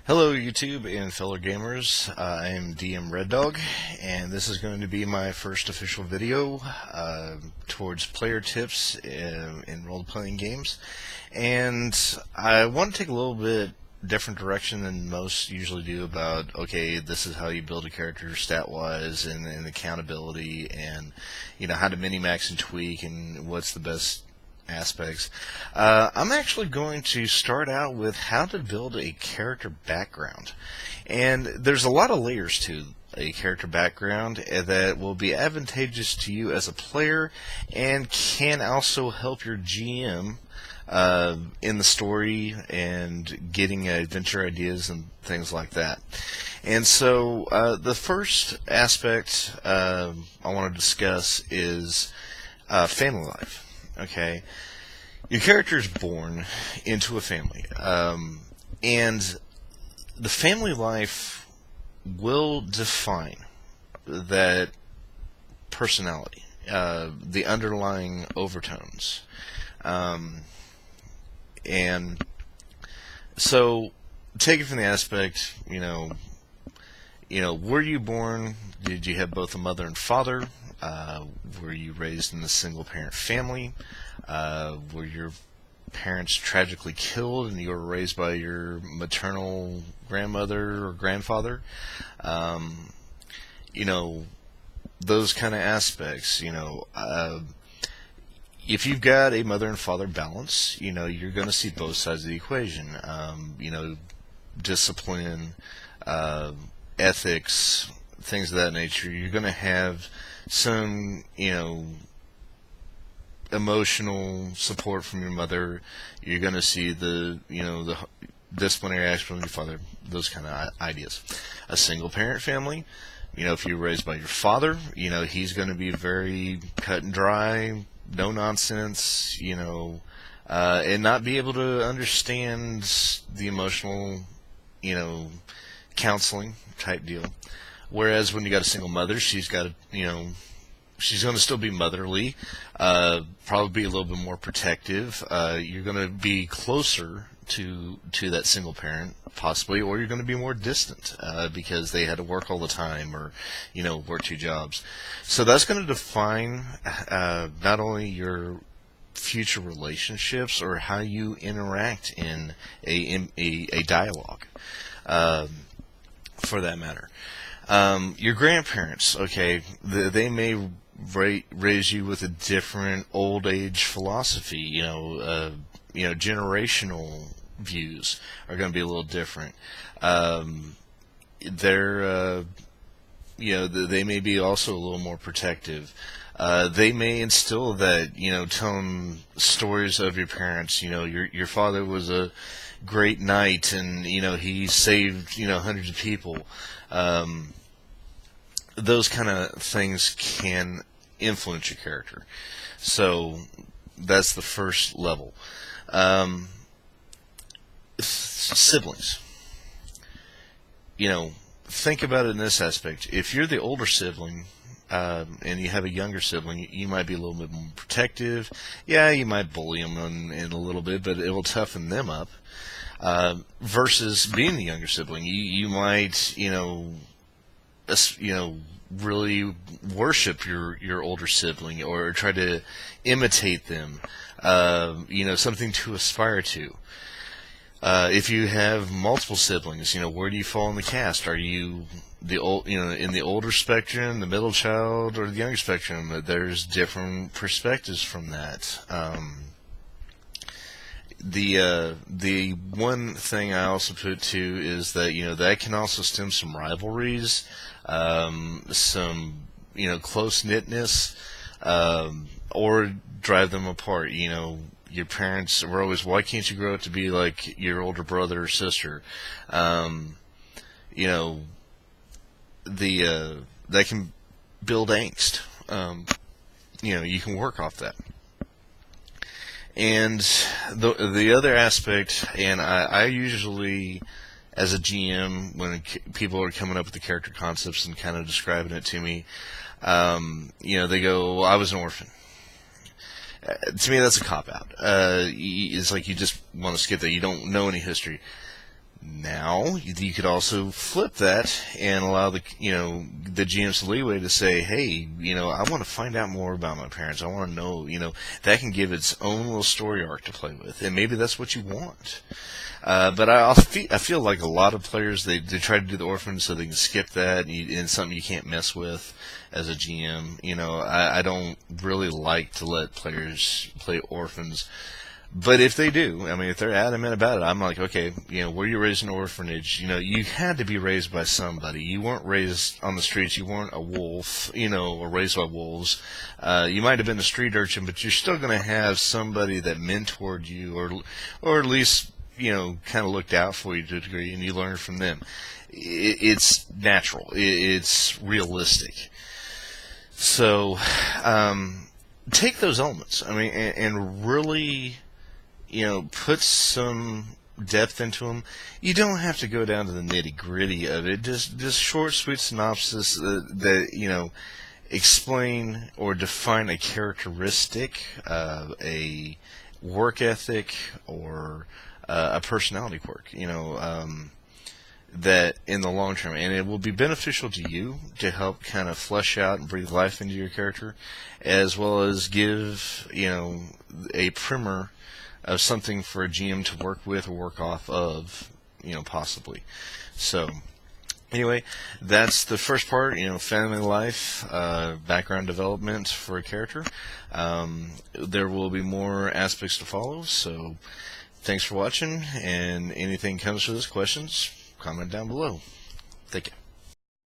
Hello YouTube and fellow gamers, I am DM Red Dog, and this is going to be my first official video towards player tips in role-playing games. And I want to take a little bit different direction than most usually do about, okay, this is how you build a character stat-wise and accountability and, how to minimax and tweak and what's the best aspects. I'm actually going to start out with how to build a character background. And there's a lot of layers to a character background that will be advantageous to you as a player and can also help your GM in the story and getting adventure ideas and things like that. And so the first aspect I want to discuss is family life. Okay, your character is born into a family, and the family life will define that personality, the underlying overtones, and so take it from the aspect, were you born? Did you have both a mother and father? Were you raised in a single-parent family? Were your parents tragically killed and you were raised by your maternal grandmother or grandfather? Those kind of aspects, if you've got a mother and father balance, you're going to see both sides of the equation. Discipline, ethics, things of that nature. You're going to have some, emotional support from your mother. You're going to see the disciplinary action from your father, those kind of ideas. A single parent family, if you're raised by your father, he's going to be very cut and dry, no nonsense, and not be able to understand the emotional, counseling type deal. Whereas when you got a single mother, she's got she's going to still be motherly, probably be a little bit more protective. You're going to be closer to that single parent, possibly, or you're going to be more distant because they had to work all the time or, work two jobs. So that's going to define not only your future relationships or how you interact in a dialogue, for that matter. Your grandparents, okay, they may raise you with a different old age philosophy. Generational views are going to be a little different. They may be also a little more protective. They may instill that, telling stories of your parents. Your father was a great knight, and he saved hundreds of people. Those kind of things can influence your character. So that's the first level. Siblings. Think about it in this aspect. If you're the older sibling, and you have a younger sibling, you might be a little bit more protective. Yeah, you might bully them in a little bit, but it will toughen them up. Versus being the younger sibling, you might, really worship your older sibling or try to imitate them, something to aspire to. If you have multiple siblings, where do you fall in the cast? Are you in the older spectrum, the middle child, or the younger spectrum? There's different perspectives from that. The one thing I also put too is that that can also stem some rivalries, some close knitness, or drive them apart. Your parents were always, why can't you grow up to be like your older brother or sister? That can build angst. You can work off that. And the other aspect, and I usually, as a GM, when people are coming up with the character concepts and kind of describing it to me, they go, well, I was an orphan. To me, that's a cop-out. It's like you just want to skip that. You don't know any history. Now you could also flip that and allow the GM some leeway to say, hey, I want to find out more about my parents. I want to know, that can give its own little story arc to play with, and maybe that's what you want. But I feel like a lot of players they try to do the orphan so they can skip that, and something you can't mess with as a GM. I don't really like to let players play orphans. But if they do, I mean, if they're adamant about it, I'm like, okay, were you raised in an orphanage? You had to be raised by somebody. You weren't raised on the streets. You weren't a wolf, or raised by wolves. You might have been a street urchin, but you're still going to have somebody that mentored you, or at least, kind of looked out for you to a degree, and you learned from them. It's natural. It's realistic. So, take those elements. I mean, and really, put some depth into them. You don't have to go down to the nitty gritty of it. Just short, sweet synopsis that explain or define a characteristic, a work ethic, or a personality quirk. That in the long term, and it will be beneficial to you to help kind of flesh out and breathe life into your character, as well as give a primer of something for a GM to work with or work off of, possibly. So, anyway, that's the first part, family life, background development for a character. There will be more aspects to follow, so thanks for watching, and anything comes to this questions, comment down below. Thank you.